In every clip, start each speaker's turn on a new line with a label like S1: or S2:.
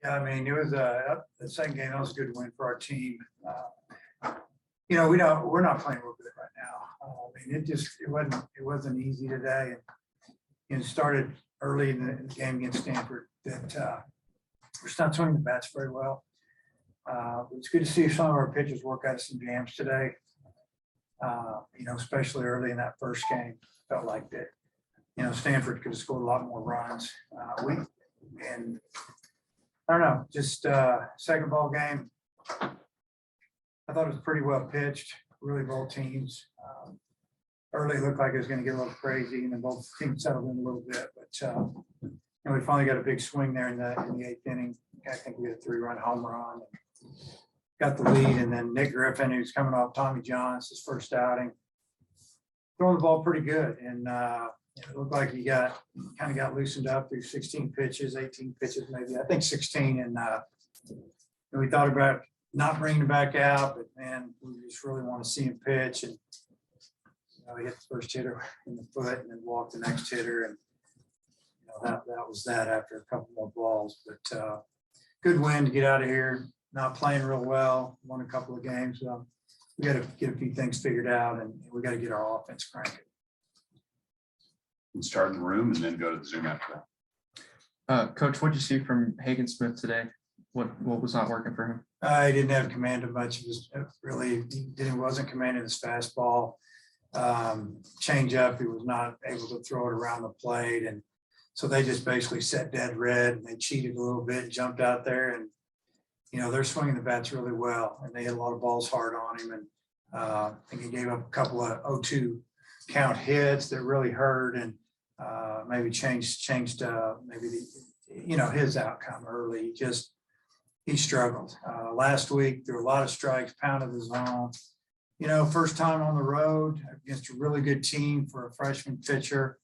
S1: Yeah, I mean, it was the second game. That was a good win for our team. We're not playing real good right now. I mean, it wasn't easy today. And it started early in the game against Stanford that we're just not swinging the bats very well. It's good to see some of our pitchers work out of some jams today. Especially early in that first game, felt like that. Stanford could have scored a lot more runs. And I don't know, just second ball game. I thought it was pretty well pitched. Really, both teams. Early looked like it was going to get a little crazy, and then both teams settled in a little bit. But we finally got a big swing there in the eighth inning. I think we had a 3-run home run. Got the lead, and then Nick Griffin, who's coming off Tommy John's his first outing, throwing the ball pretty good, and it looked like he kind of got loosened up through 16 pitches, 18 pitches maybe. I think 16, and we thought about not bringing him back out, but man, we just really want to see him pitch. And he hit the first hitter in the foot, and then walked the next hitter, and that was that after a couple more balls. But good win to get out of here. Not playing real well. Won a couple of games. We got to get a few things figured out, and we got to get our offense cranking.
S2: And start in the room, and then go to the Zoom after
S3: that. Coach, what did you see from Hagen Smith today? What was not working for him?
S1: He didn't have command of much. He wasn't commanding his fastball. Change up, he was not able to throw it around the plate, and so they just basically set dead red, and they cheated a little bit, and jumped out there, and they're swinging the bats really well, and they hit a lot of balls hard on him, and I think he gave up a couple of 0-2 count hits that really hurt, and maybe changed his outcome early. He struggled last week. There were a lot of strikes, pounded the zone. First time on the road against a really good team for a freshman pitcher.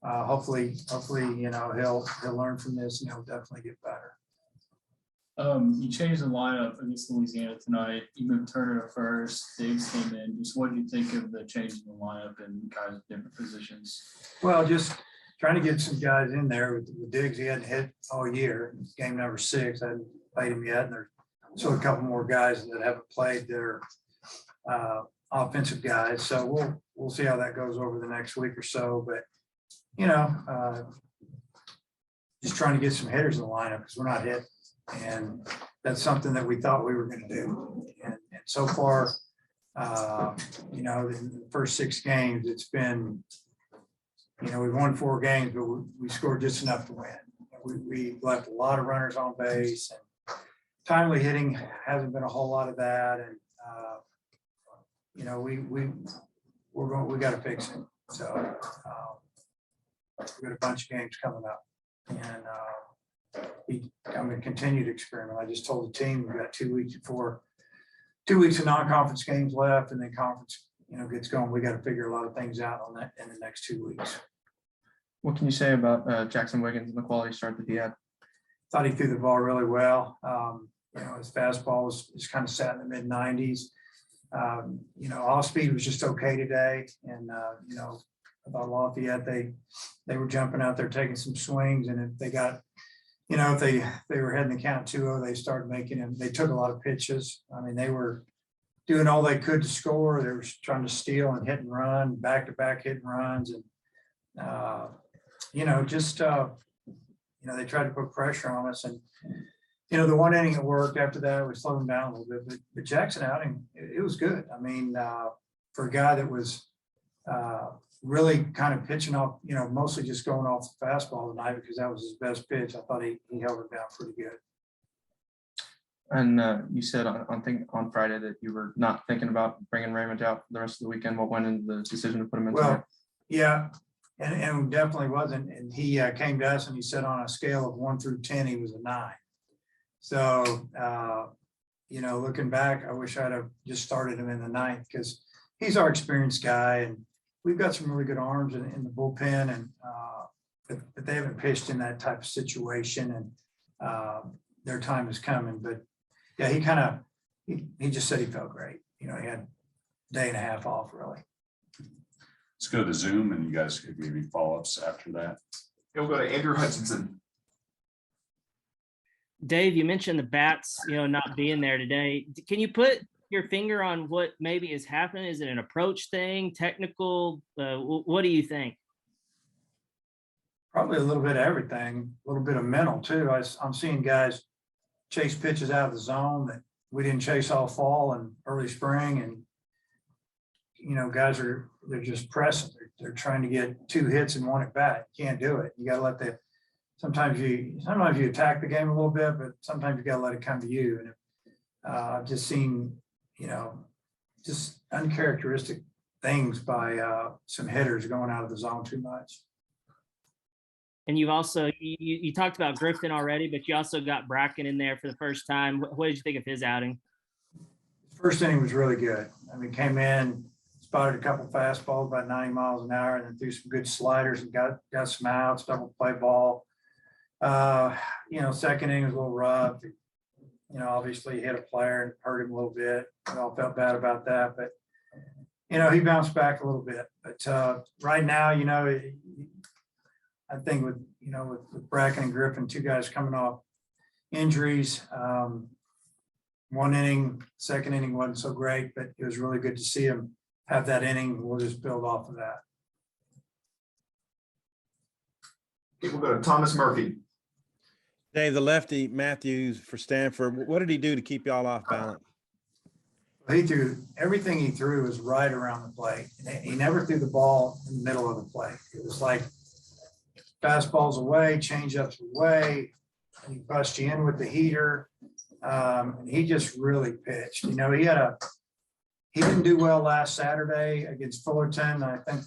S1: Hopefully, he'll learn from this, and he'll definitely get better.
S4: You changed the lineup against Louisiana tonight. You moved Turner to first. Diggs came in. Just what do you think of the change in the lineup and guys in different positions?
S1: Well, just trying to get some guys in there with Diggs. He hadn't hit all year. It's game number 6. I hadn't played him yet, and there's still a couple more guys that haven't played. They're offensive guys. So we'll see how that goes over the next week or so. But just trying to get some hitters in the lineup because we're not hitting. And that's something that we thought we were going to do. And so far, in the first 6 games, it's been, we've won 4 games, but we scored just enough to win. We left a lot of runners on base, and timely hitting hasn't been a whole lot of that. And, we got to fix it. So we've got a bunch of games coming up, and I'm going to continue to experiment. I just told the team we've got 2 weeks of non-conference games left, and then conference, gets going. We got to figure a lot of things out on that in the next 2 weeks.
S3: What can you say about Jaxon Wiggins and the quality start that he had?
S1: Thought he threw the ball really well. His fastball was kind of sat in the mid-90s. Off speed was just okay today, and I thought Lafayette they were jumping out there taking some swings, and if they got. If they were heading the count 2-0, they started making them. They took a lot of pitches. I mean, they were doing all they could to score. They were trying to steal and hit and run, back-to-back hit and runs, and they tried to put pressure on us. And the one inning it worked. After that, we slowed them down a little bit. But Jackson outing, it was good. I mean, for a guy that was really kind of pitching off, mostly just going off the fastball tonight because that was his best pitch. I thought he held it down pretty good.
S3: And you said on Friday that you were not thinking about bringing Raymond out for the rest of the weekend. What went into the decision to put him in?
S1: Well, yeah, and definitely wasn't. And he came to us and he said on a scale of 1 through 10, he was a 9. So, looking back, I wish I'd have just started him in the 9th because he's our experienced guy, and we've got some really good arms in the bullpen, and but they haven't pitched in that type of situation, and their time is coming. But yeah, he just said he felt great. He had a day and a half off really.
S2: Let's go to Zoom, and you guys could maybe follow-ups after that.
S5: We'll go to Andrew Hutchinson. Dave, you mentioned the bats, not being there today. Can you put your finger on what maybe is happening? Is it an approach thing, technical? What do you think?
S1: Probably a little bit of everything, a little bit of mental too. I'm seeing guys chase pitches out of the zone that we didn't chase all fall and early spring. And, guys they're just pressing. They're trying to get 2 hits and 1 at bat. You can't do it. You got to let sometimes you attack the game a little bit, but sometimes you got to let it come to you. And I've just seen, just uncharacteristic things by some hitters going out of the zone too much.
S5: And you've also, you talked about Griffin already, but you also got Bracken in there for the first time. What did you think of his outing?
S1: First inning was really good. I mean, came in, spotted a couple fastballs about 90 miles an hour, and then threw some good sliders and got some outs, double play ball. Second inning was a little rough. Obviously hit a player and hurt him a little bit. We all felt bad about that, but he bounced back a little bit. But right now, I think with Bracken and Griffin, 2 guys coming off injuries. 1 inning, second inning wasn't so great, but it was really good to see him have that inning. We'll just build off of that.
S6: We'll go to Thomas Murphy.
S7: Dave, the lefty Matthews for Stanford, what did he do to keep y'all off balance?
S1: Everything he threw was right around the plate. He never threw the ball in the middle of the plate. It was like fastballs away, changeups away, and he bust you in with the heater. And he just really pitched. He didn't do well last Saturday against Fullerton. I think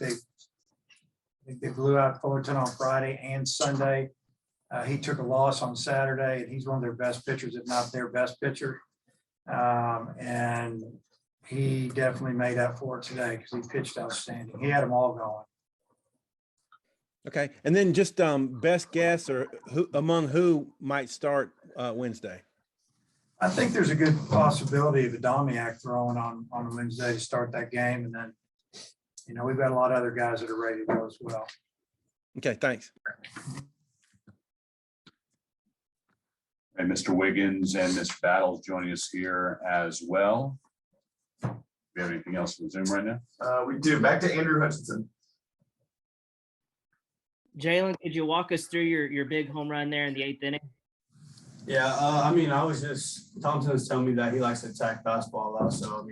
S1: they blew out Fullerton on Friday and Sunday. He took a loss on Saturday, and he's one of their best pitchers, if not their best pitcher. And he definitely made up for it today because he pitched outstanding. He had them all going.
S7: Okay, and then just best guess or who might start Wednesday?
S1: I think there's a good possibility of Adamiak throwing on Wednesday to start that game, and then we've got a lot of other guys that are ready to go as well.
S7: Okay, thanks.
S2: And Mr. Wiggins and Mr. Battles joining us here as well. Do we have anything else in Zoom right now?
S6: We do. Back to Andrew Hutchinson.
S5: Jalen, could you walk us through your big home run there in the 8th inning?
S8: Yeah, Thompson was telling me that he likes to attack fastball a lot. So,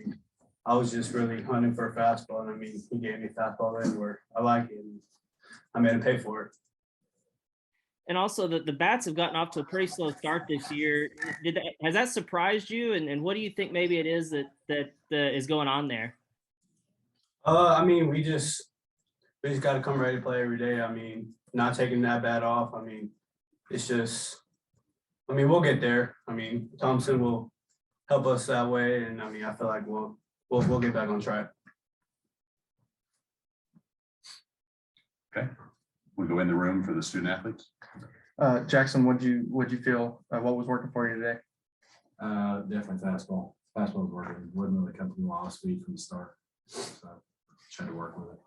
S8: I was just really hunting for a fastball. And he gave me a fastball anywhere. I like it. And I made him pay for it.
S5: And also the bats have gotten off to a pretty slow start this year. Has that surprised you? And what do you think maybe it is that is going on there?
S8: We just got to come ready to play every day. Not taking that bat off. It's just, we'll get there. Thompson will help us that way. And I feel like we'll get back on track.
S2: Okay. We go in the room for the student athletes.
S3: Jackson, what'd you feel? What was working for you today?
S9: Definitely fastball. Fastball was working. Wasn't really coming through off speed from the start. So tried to work with it.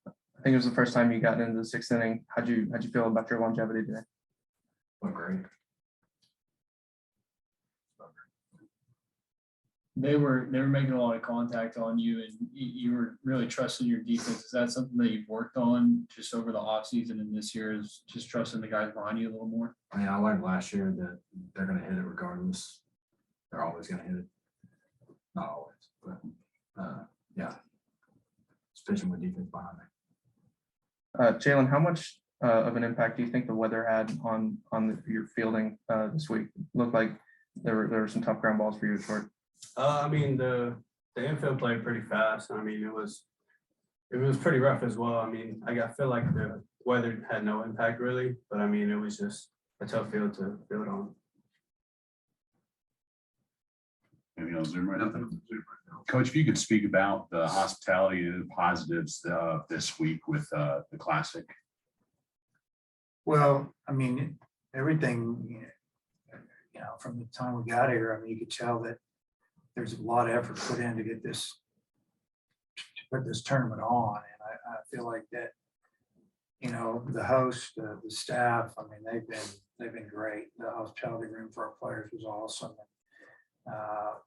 S3: I think it was the first time you got into the 6th inning. How'd you feel about your longevity today?
S9: Went great.
S4: They were making a lot of contact on you, and you were really trusting your defense. Is that something that you've worked on just over the offseason and this year, is just trusting the guys behind you a little more?
S9: I learned last year that they're going to hit it regardless. They're always going to hit it. Not always, but yeah. Just pitching with defense behind me.
S3: Jalen, how much of an impact do you think the weather had on your fielding this week? It looked like there were some tough ground balls for you at short.
S8: The infield played pretty fast. It was pretty rough as well. I feel like the weather had no impact really, but it was just a tough field to field on.
S2: Anything on Zoom right now? Coach, if you could speak about the hospitality and the positives this week with the Classic.
S1: Well, everything, from the time we got here, you could tell that there's a lot of effort put in to get to put this tournament on. And I feel like that, you know, the host, the staff, I mean, they've been great. The hospitality room for our players was awesome.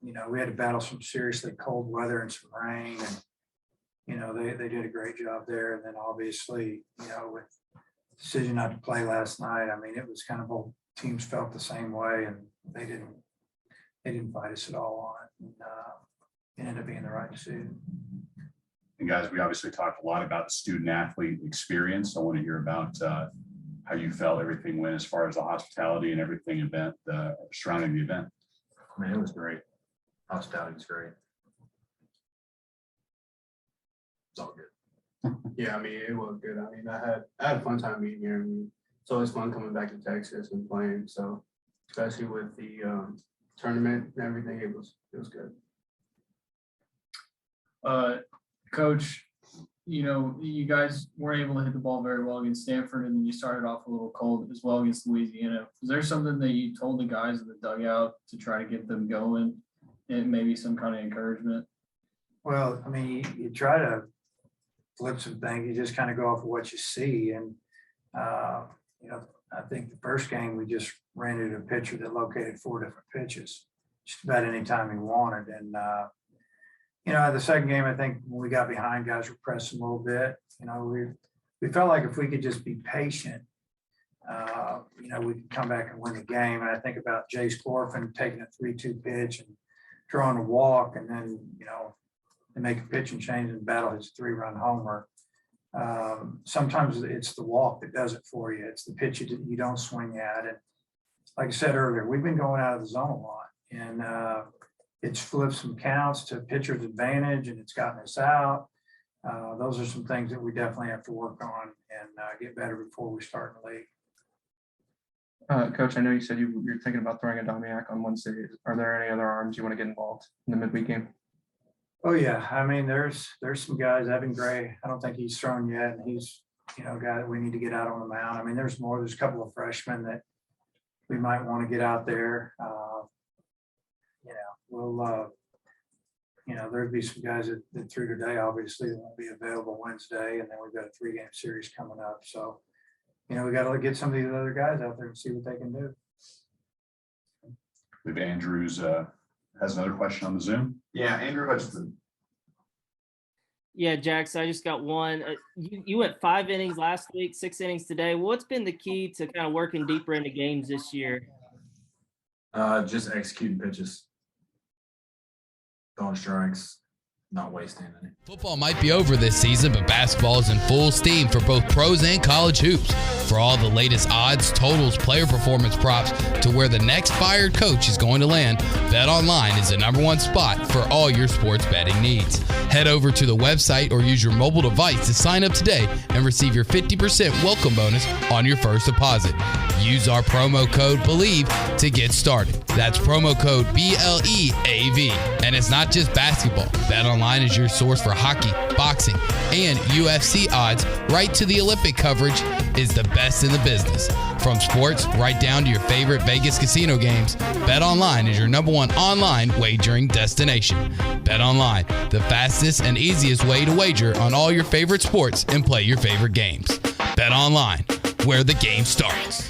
S1: You know, we had to battle some seriously cold weather and some rain, and, you know, they did a great job there. And then obviously, you know, with the decision not to play last night, I mean, it was kind of both teams felt the same way, and they didn't fight us at all on it. And it ended up being the right decision.
S2: And guys, we obviously talked a lot about the student athlete experience. I want to hear about how you felt everything went as far as the hospitality and everything event surrounding the event.
S9: I mean, it was great. Hospitality was great. It's all good.
S8: Yeah, I mean, it was good. I mean, I had a fun time being here. I mean, it's always fun coming back to Texas and playing. So especially with the tournament and everything, it was good.
S4: Coach, you know, you guys were able to hit the ball very well against Stanford, and then you started off a little cold as well against Louisiana. Was there something that you told the guys in the dugout to try to get them going, and maybe some kind of encouragement?
S1: Well, I mean, you try to flip some things. You just kind of go off of what you see. And, you know, I think the first game we just ran into a pitcher that located 4 different pitches just about any time he wanted. And, you know, the second game, I think when we got behind, guys were pressing a little bit. You know, we felt like if we could just be patient, you know, we could come back and win the game. And I think about Jace Chlorophon taking a 3-2 pitch and drawing a walk, and then, you know, they make a pitch and change and Battle hits a 3-run homer. Sometimes it's the walk that does it for you. It's the pitch you don't swing at. And like I said earlier, we've been going out of the zone a lot, and it's flipped some counts to pitcher's advantage, and it's gotten us out. Those are some things that we definitely have to work on and get better before we start in the league.
S3: Coach, I know you said you're thinking about throwing a Domiak on Wednesday. Are there any other arms you want to get involved in the midweek game?
S1: Oh yeah, I mean, there's some guys. Evan Gray, I don't think he's thrown yet, and he's, you know, a guy that we need to get out on the mound. I mean, there's more. There's a couple of freshmen that we might want to get out there. You know, we'll, you know, there'd be some guys that threw today, obviously, that won't be available Wednesday, and then we've got a 3-game series coming up. So, you know, we got to get some of these other guys out there and see what they can do.
S2: I believe Andrews has another question on the Zoom.
S6: Yeah, Andrew Hutchinson.
S5: Yeah, Jax, I just got one. You went 5 innings last week, 6 innings today. What's been the key to kind of working deeper into games this year?
S9: Just executing pitches. Throwing strikes, not wasting any.
S10: Football might be over this season, but basketball is in full steam for both pros and college hoops. For all the latest odds, totals, player performance props, to where the next fired coach is going to land, BetOnline is the #1 spot for all your sports betting needs. Head over to the website or use your mobile device to sign up today and receive your 50% welcome bonus on your first deposit. Use our promo code BELIEVE to get started. That's promo code BLEAV. And it's not just basketball. BetOnline is your source for hockey, boxing, and UFC odds, right to the Olympic coverage, is the best in the business. From sports right down to your favorite Vegas casino games, BetOnline is your #1 online wagering destination. BetOnline, the fastest and easiest way to wager on all your favorite sports and play your favorite games. BetOnline, where the game starts.